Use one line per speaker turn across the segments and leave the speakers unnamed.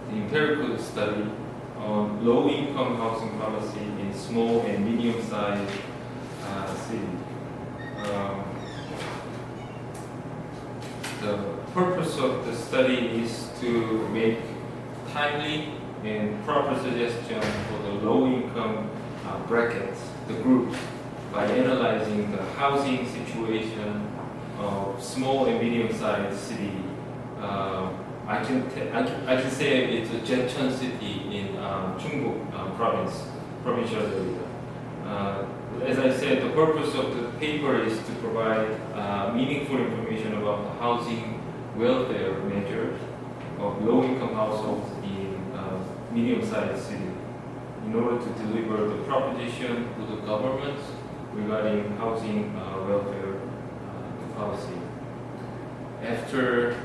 the empirical study on low-income housing policy in small and medium-sized cities. The purpose of the study is to make timely and proper suggestions for the low-income brackets, the groups, by analyzing the housing situation of small and medium-sized city. I can say it's a Jecheon city in Chungbuk provincial area. As I said, the purpose of the paper is to provide meaningful information about the housing welfare measures of low-income households in medium-sized cities in order to deliver the proposition to the governments regarding housing welfare policy. After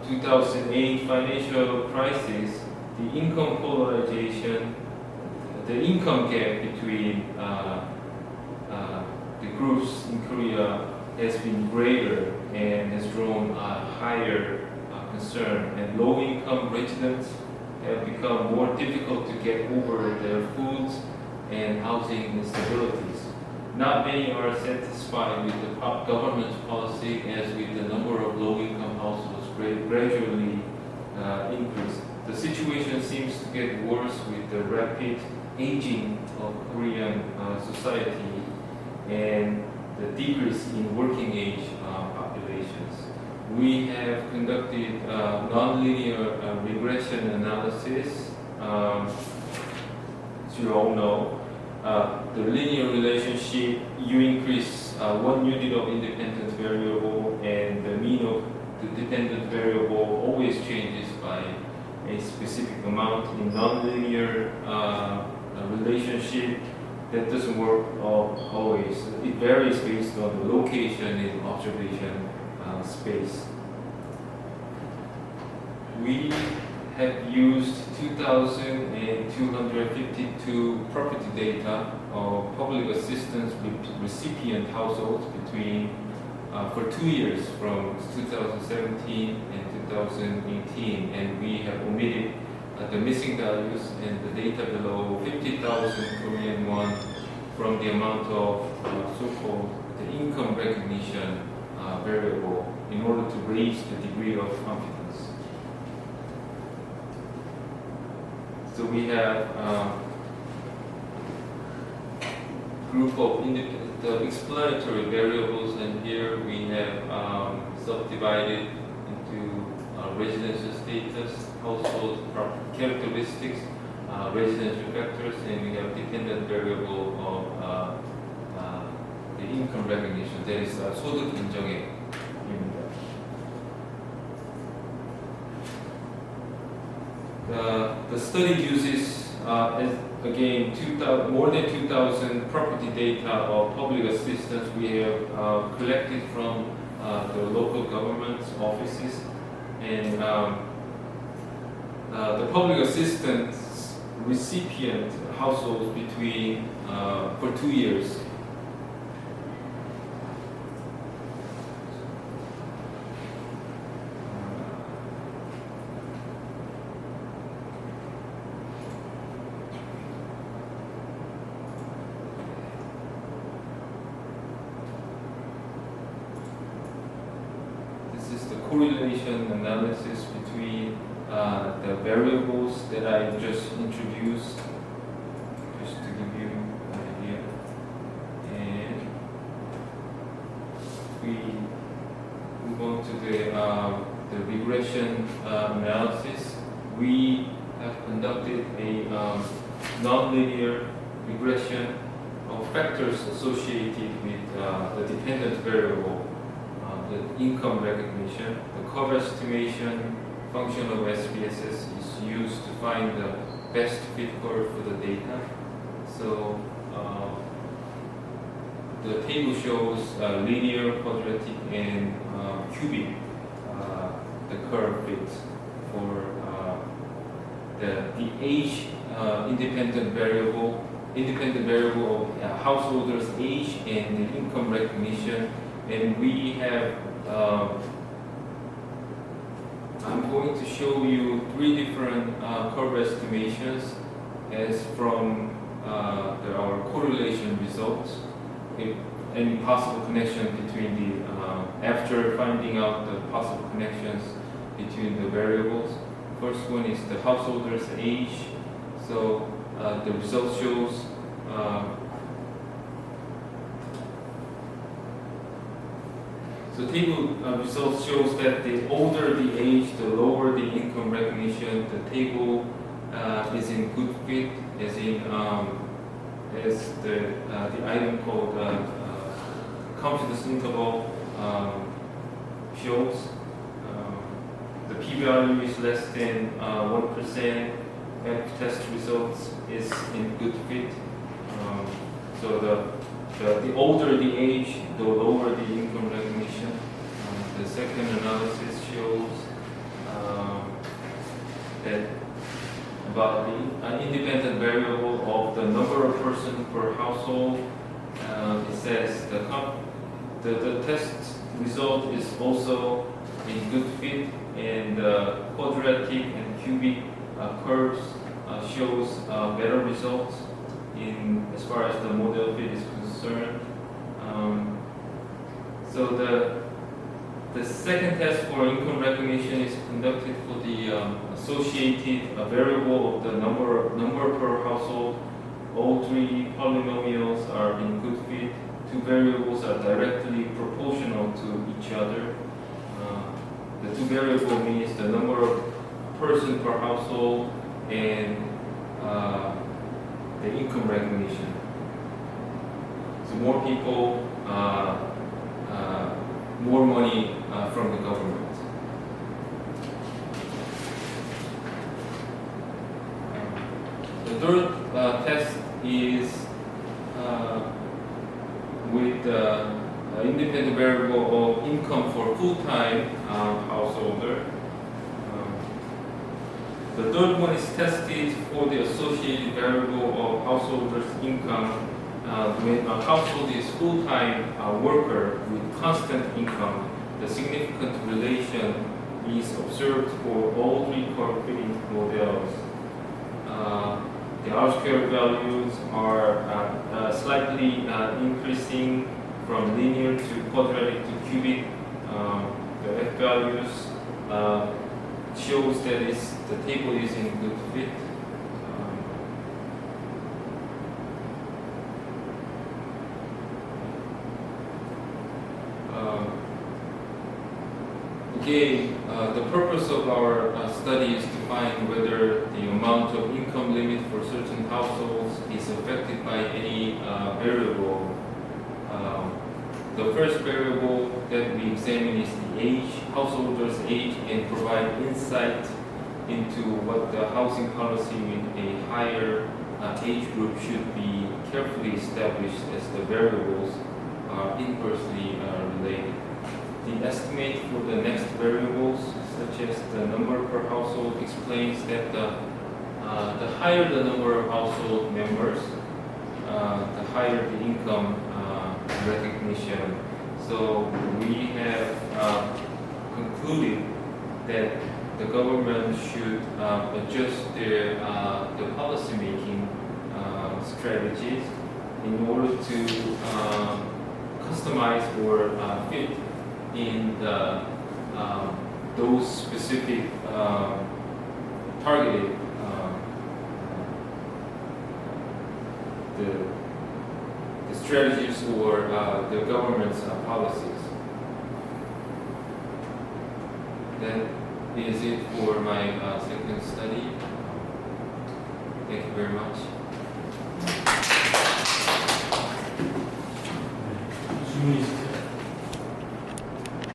2008 financial crisis, the income polarization, the income gap between the groups in Korea has been greater and has drawn a higher concern, and low-income residents have become more difficult to get over their foods and housing instabilities. Not many are satisfied with the government's policy, as with the number of low-income households gradually increase. The situation seems to get worse with the rapid aging of Korean society and the decrease in working age populations. We have conducted nonlinear regression analysis. As you all know, the linear relationship, you increase 1 unit of independent variable, and the mean of the dependent variable always changes by a specific amount. In nonlinear relationship, that doesn't work always. It varies based on the location in observation space. We have used 2,252 property data of public assistance recipient households for 2 years, from 2017 and 2018, and we have omitted the missing values and the data below 50,000 Korean won from the amount of so-called the income recognition variable in order to raise the degree of confidence. So we have group of the explanatory variables, and here we have subdivided into residential status, household characteristics, residential factors, and we have dependent variable of the income recognition, that is 소득 인정액입니다. The study uses, again, more than 2,000 property data of public assistance we have collected from the local government's offices, and the public assistance recipient households for 2 years. This is the correlation analysis between the variables that I just introduced, just to give you an idea. And we move on to the regression analysis. We have conducted a nonlinear regression of factors associated with the dependent variable, the income recognition. The curve estimation function of SPSS is used to find the best fit curve for the data. So the table shows linear, quadratic, and cubic the curve fits for the age independent variable of householders' age and the income recognition. And we have I'm going to show you 3 different curve estimations as from our correlation results. If any possible connection between the, after finding out the possible connections between the variables. First one is the householder's age. So the result shows so table results shows that the older the age, the lower the income recognition. The table is in good fit, as in as the item called confidence interval shows. The p-value is less than 1%. F-test results is in good fit. So the older the age, the lower the income recognition. The second analysis shows that about the independent variable of the number of persons per household. It says the test result is also in good fit, and the quadratic and cubic curves shows better results in as far as the model fit is concerned. So the second test for income recognition is conducted for the associated variable of the number per household. All 3 polynomials are in good fit. 2 variables are directly proportional to each other. The 2 variable means the number of person per household and the income recognition. So more people, more money from the government. The third test is with the independent variable of income for full-time householder. The third one is tested for the associated variable of householder's income when a household is full-time worker with constant income. The significant relation is observed for all 3 curve-fitting models. The R-squared values are slightly increasing from linear to quadratic to cubic. The F values shows that the table is in good fit. Again, the purpose of our study is to find whether the amount of income limit for certain households is affected by any variable. The first variable that we examine is the age, householder's age, and provide insight into what the housing policy with a higher age group should be carefully established, as the variables are inversely related. The estimate for the next variables, such as the number per household, explains that the higher the number of household members, the higher the income recognition. So we have concluded that the government should adjust their the policy making strategies in order to customize or fit in those specific targeted the strategies or the government's policies. That is it for my second study. Thank you very much.